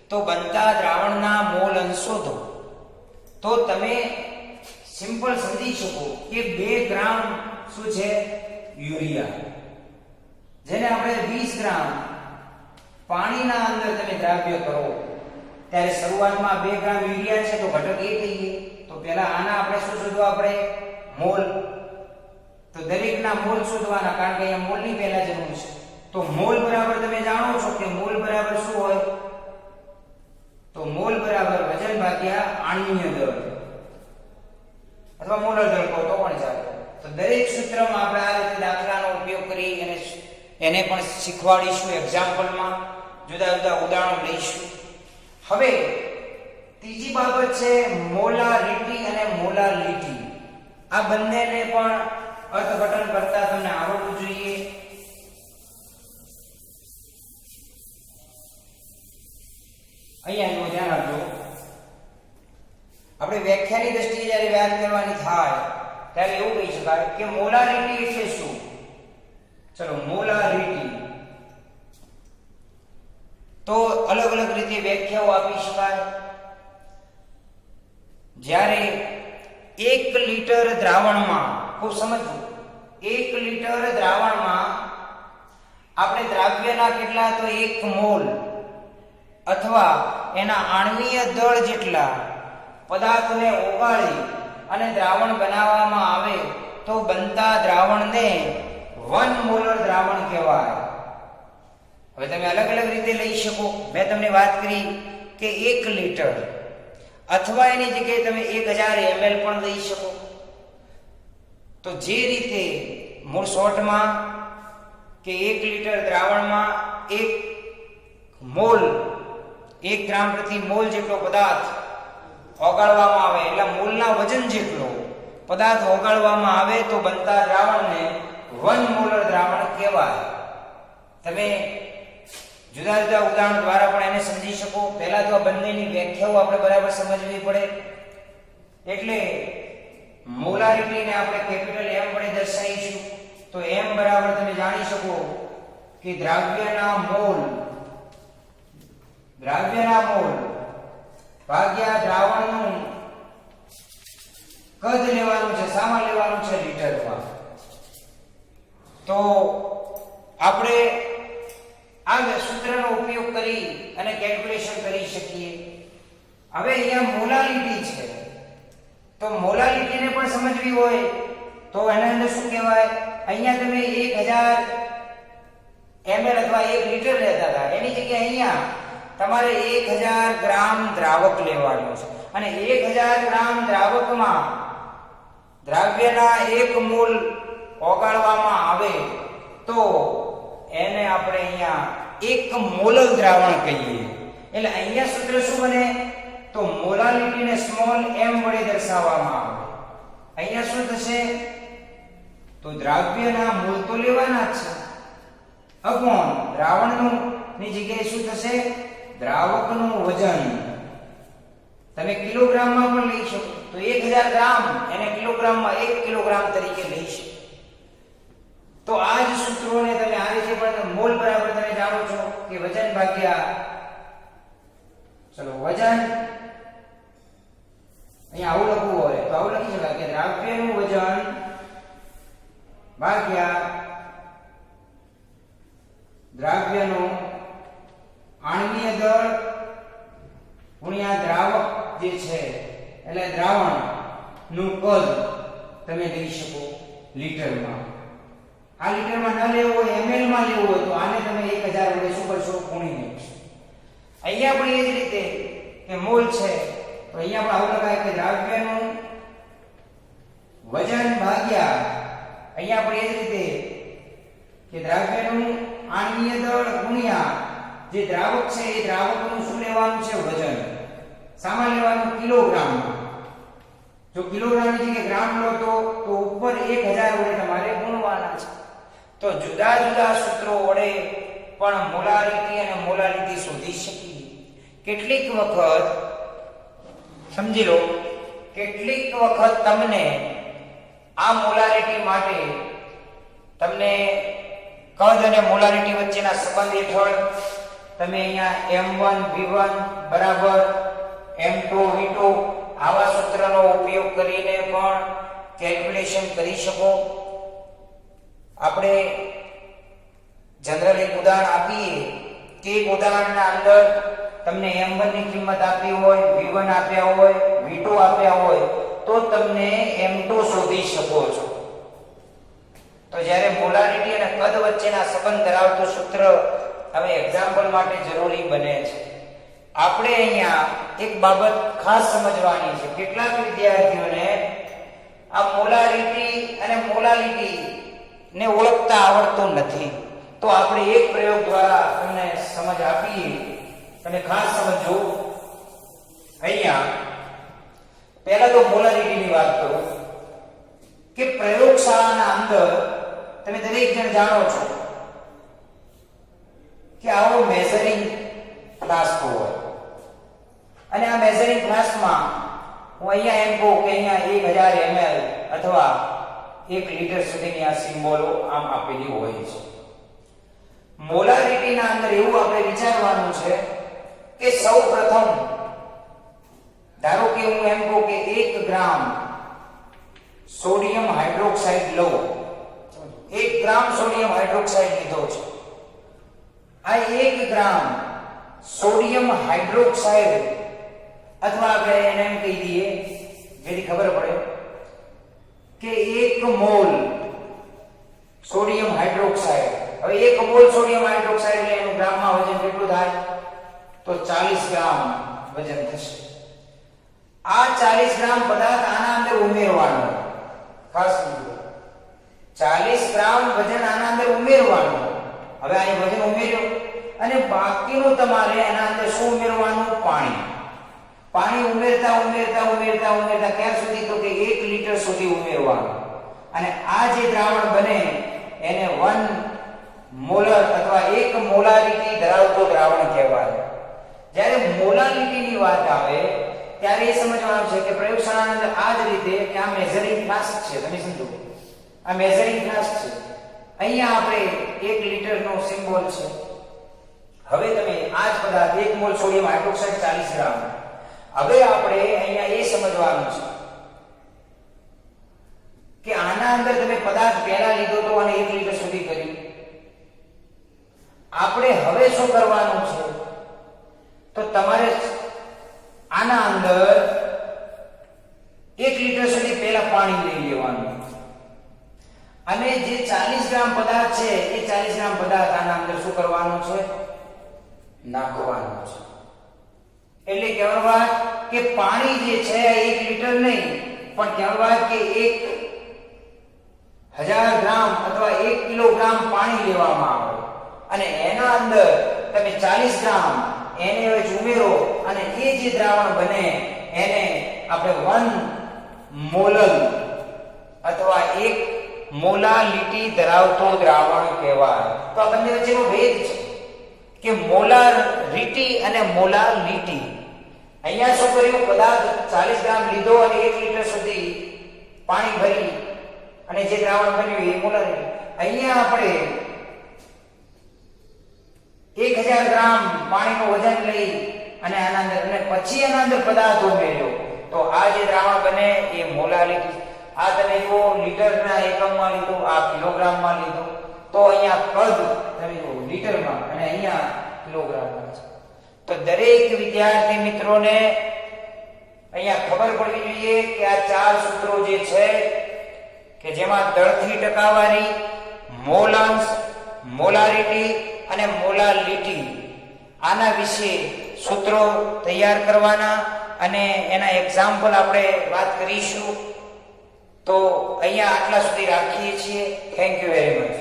તો બનતા દ્રાવણના મોલ અંશ શોધો. તો તમે સિમ્પલ સમજી શકો કે 2 ગ્રામ શું છે? યુરિયા, જેને આપણે 20 ગ્રામ પાણીના અંદર તમે દ્રાવ્ય કરો ત્યારે શરૂઆતમાં 2 ગ્રામ યુરિયા છે તો ઘટક A કહીએ. તો પહેલા આના આપણે શું શોધવા પડે? મોલ. તો દરેકના મોલ શોધવાના, કારણ કે અહીંયા મોલની પહેલા જરૂર છે. તો મોલ બરાબર તમે જાણો છો કે મોલ બરાબર શું હોય? તો મોલ બરાબર વજન ભાગ્યા આણ્વીય દળ અથવા મોલર દળ કહો તો પણ ચાલે. તો દરેક સૂત્રમાં આપણે આ રીતે દાખલાનો ઉપયોગ કરી એને પણ શીખવાડીશું એક્ઝામ્પલમાં, જુદા જુદા ઉદાહરણો લઈશું. હવે ત્રીજી બાબત છે મોલારિટી અને મોલાલિટી. આ બંનેને પણ અર્થઘટન કરતા તમને આવડવું જોઈએ. અહીંયા ધ્યાન આપજો. આપણે વ્યાખ્યાની દ્રષ્ટિએ જ્યારે વાત કરવાની થાય ત્યારે એવું કહી શકાય કે મોલારિટી એટલે શું? ચલો, મોલારિટી તો અલગ અલગ રીતે વ્યાખ્યાઓ આપી શકાય. જ્યારે 1 લિટર દ્રાવણમાં, ખૂબ સમજવું, 1 લિટર દ્રાવણમાં આપણે દ્રાવ્યના કેટલા તો 1 મોલ અથવા એના આણ્વીય દળ જેટલા પદાર્થને ઓગાળી અને દ્રાવણ બનાવવામાં આવે તો બનતા દ્રાવણને 1 મોલર દ્રાવણ કહેવાય. હવે તમે અલગ અલગ રીતે લઈ શકો. મેં તમને વાત કરી કે 1 લિટર અથવા એની જગ્યાએ તમે 1000 ml પણ લઈ શકો. તો જે રીતે મૂળ શોર્ટમાં કે 1 લિટર દ્રાવણમાં 1 મોલ 1 ગ્રામ પ્રતિ મોલ જેટલો પદાર્થ ઓગાળવામાં આવે, એટલે મોલના વજન જેટલો પદાર્થ ઓગાળવામાં આવે તો બનતા દ્રાવણને 1 મોલર દ્રાવણ કહેવાય. તમે જુદા જુદા ઉદાહરણ દ્વારા પણ એને સમજી શકો. પહેલા તો આ બંનેની વ્યાખ્યાઓ આપણે બરાબર સમજવી પડે. એટલે મોલારિટીને આપણે કેપિટલ M વડે દર્શાવીશું. તો M બરાબર તમે જાણી શકો કે દ્રાવ્યના મોલ ભાગ્યા દ્રાવણનું કદ લેવાનું છે. શામાં લેવાનું છે? લીટરમાં. તો આપણે આ સૂત્રનો ઉપયોગ કરી અને કેલ્ક્યુલેશન કરી શકીએ. હવે અહીંયા મોલાલિટી છે, તો મોલાલિટીને પણ સમજવી હોય તો એના અંદર શું કહેવાય? અહીંયા તમે 1000 ml અથવા 1 લિટર લેતા હતા, એની જગ્યાએ અહીંયા તમારે 1000 ગ્રામ દ્રાવક લેવાનું છે અને 1000 ગ્રામ દ્રાવકમાં દ્રાવ્યના 1 મોલ ઓગાળવામાં આવે તો એને આપણે અહીંયા 1 મોલર દ્રાવણ કહીએ. એટલે અહીંયા સૂત્ર શું બને? તો મોલાલિટીને સ્મોલ m વડે દર્શાવવામાં આવે. અહીંયા શું થશે? તો દ્રાવ્યના મોલ તો લેવાના જ છે અપોન દ્રાવણનું ની જગ્યાએ શું થશે? દ્રાવકનું વજન. તમે કિલોગ્રામમાં પણ લઈ શકો. તો 1000 ગ્રામ એને કિલોગ્રામમાં 1 કિલોગ્રામ તરીકે લઈ શકો. તો આ જ સૂત્રોને તમે આ રીતે પણ મોલ બરાબર તમે જાણો છો કે વજન ભાગ્યા, ચલો વજન અહીંયા આવું લખવું હોય તો આવું લખી શકાય કે દ્રાવ્યનું વજન ભાગ્યા દ્રાવ્યનું આણ્વીય દળ ગુણ્યા દ્રાવક જે છે એટલે દ્રાવણ નું કદ તમે લઈ શકો લીટરમાં. આ લીટરમાં ન લેવું હોય, ml માં લેવું હોય તો આને તમે 1000 વડે શું કરશો? ગુણી નાખશો. અહીંયા પણ એ જ રીતે કે મોલ છે તો અહીંયા પણ આવું લખાય કે દ્રાવ્યનું વજન ભાગ્યા, અહીંયા પણ એ જ રીતે કે દ્રાવ્યનું આણ્વીય દળ ગુણ્યા જે દ્રાવક છે એ દ્રાવકનું શું લેવાનું છે? વજન. સામાન્ય લેવાનું કિલોગ્રામમાં. જો કિલોગ્રામની જગ્યાએ ગ્રામ લો તો ઉપર 1000 વડે તમારે ગુણવાના છે. તો જુદા જુદા સૂત્રો વડે પણ મોલારિટી અને મોલાલિટી શોધી શકીએ. કેટલીક વખત સમજી લો, કેટલીક વખત તમને આ મોલારિટી માટે તમને કદ અને મોલારિટી વચ્ચેના સંબંધ હેઠળ તમે અહીંયા m1 v1 બરાબર m2 v2 આવા સૂત્રનો ઉપયોગ કરીને પણ કેલ્ક્યુલેશન કરી શકો. આપણે જનરલી ઉદાહરણ આપીએ કે એક ઉદાહરણના અંદર તમને m1 ની કિંમત આપી હોય, v1 આપ્યા હોય, v2 આપ્યા હોય તો તમને m2 શોધી શકો છો. તો જ્યારે મોલારિટી અને કદ વચ્ચેના સંબંધ ધરાવતું સૂત્ર હવે એક્ઝામ્પલ માટે જરૂરી બને છે. આપણે અહીંયા એક બાબત ખાસ સમજવાની છે. કેટલાક વિદ્યાર્થીઓને આ મોલારિટી અને મોલાલિટી ને ઓળખતા આવડતું નથી. તો આપણે એક પ્રયોગ દ્વારા તમને સમજ આપીએ. તમે ખાસ સમજો. અહીંયા પહેલા તો મોલારિટીની વાત કરું કે પ્રયોગશાળાના અંદર તમે દરેક જણ જાણો છો કે આવો મેઝરિંગ ક્લાસ હોય અને આ મેઝરિંગ ક્લાસમાં હું અહીંયા એમ કહું કે અહીંયા 1000 ml અથવા 1 લિટર સુધીની આ સિમ્બોલો આમ આપેલી હોય છે. મોલારિટીના અંદર એવું આપણે વિચારવાનું છે કે સૌપ્રથમ ધારો કે હું એમ કહું કે 1 ગ્રામ સોડિયમ હાઇડ્રોક્સાઇડ લો. 1 ગ્રામ સોડિયમ હાઇડ્રોક્સાઇડ લીધો છે. આ 1 ગ્રામ સોડિયમ હાઇડ્રોક્સાઇડ અથવા આપણે એને એમ કહી દઈએ જેથી ખબર પડે કે 1 મોલ સોડિયમ હાઇડ્રોક્સાઇડ. હવે 1 મોલ સોડિયમ હાઇડ્રોક્સાઇડ એટલે એનું ગ્રામમાં વજન કેટલું થાય? તો 40 ગ્રામ વજન થશે. આ 40 ગ્રામ પદાર્થ આના અંદર ઉમેરવાનો. ખાસ સમજો, 40 ગ્રામ વજન આના અંદર ઉમેરવાનું. હવે આ વજન ઉમેર્યો અને બાકીનું તમારે એના અંદર શું ઉમેરવાનું? પાણી. પાણી ઉમેરતા ઉમેરતા ઉમેરતા ઉમેરતા ક્યાં સુધી? તો કે 1 લિટર સુધી ઉમેરવાનું. અને આ જે દ્રાવણ બને એને 1 મોલર અથવા 1 મોલારિટી ધરાવતો દ્રાવણ કહેવાય. જ્યારે મોલારિટીની વાત આવે ત્યારે એ સમજવાનું છે કે પ્રયોગશાળાની અંદર આ જ રીતે કે આ મેઝરિંગ ફ્લાસ્ક છે. તમે સમજો, આ મેઝરિંગ ફ્લાસ્ક છે. અહીંયા આપણે 1 લિટરનો સિમ્બોલ છે. હવે તમે આ જ પદાર્થ 1 મોલ સોડિયમ હાઇડ્રોક્સાઇડ 40 ગ્રામ. હવે આપણે અહીંયા એ સમજવાનું છે કે આના અંદર તમે પદાર્થ પહેલા લીધો તો અને 1 લિટર સુધી કર્યું. આપણે હવે શું કરવાનું છે? તો તમારે આના અંદર 1 લિટર સુધી પહેલા પાણી લઈ લેવાનું અને જે 40 ગ્રામ પદાર્થ છે એ 40 ગ્રામ પદાર્થ આના અંદર શું કરવાનું છે? નાખવાનું છે. એટલે કહેવાનો વાત કે પાણી જે છે 1 લિટર નહીં પણ કહેવાનો વાત કે 1000 ગ્રામ અથવા 1 કિલોગ્રામ પાણી લેવામાં આવે અને એના અંદર તમે 40 ગ્રામ એને હવે ઉમેરો અને એ જે દ્રાવણ બને એને આપણે 1 મોલલ અથવા 1 મોલાલિટી ધરાવતો દ્રાવણ કહેવાય. તો આ બંને વચ્ચેનો ભેદ છે કે મોલારિટી અને મોલાલિટી. અહીંયા શું કર્યું? પદાર્થ 40 ગ્રામ લીધો અને 1 લિટર સુધી પાણી ભરી અને જે દ્રાવણ બન્યું એ મોલારિટી. અહીંયા આપણે 1000 ગ્રામ પાણીનું વજન લઈ અને આના અંદર અને પછી એના અંદર પદાર્થ ઉમેર્યો તો આ જે દ્રાવણ બને એ મોલાલિટી. આ તમે જો લિટરના એકમમાં લીધો, આ કિલોગ્રામમાં લીધો તો અહીંયા કદ તમે જો લિટરમાં અને અહીંયા કિલોગ્રામમાં છે. તો દરેક વિદ્યાર્થી મિત્રોને અહીંયા ખબર પડવી જોઈએ કે આ 4 સૂત્રો જે છે કે જેમાં દળથી ટકાવારી, મોલ અંશ, મોલારિટી અને મોલાલિટી આના વિશે સૂત્રો તૈયાર કરવાના અને એના એક્ઝામ્પલ આપણે વાત કરીશું. તો અહીંયા આટલા સુધી રાખીએ છીએ. Thank you very much.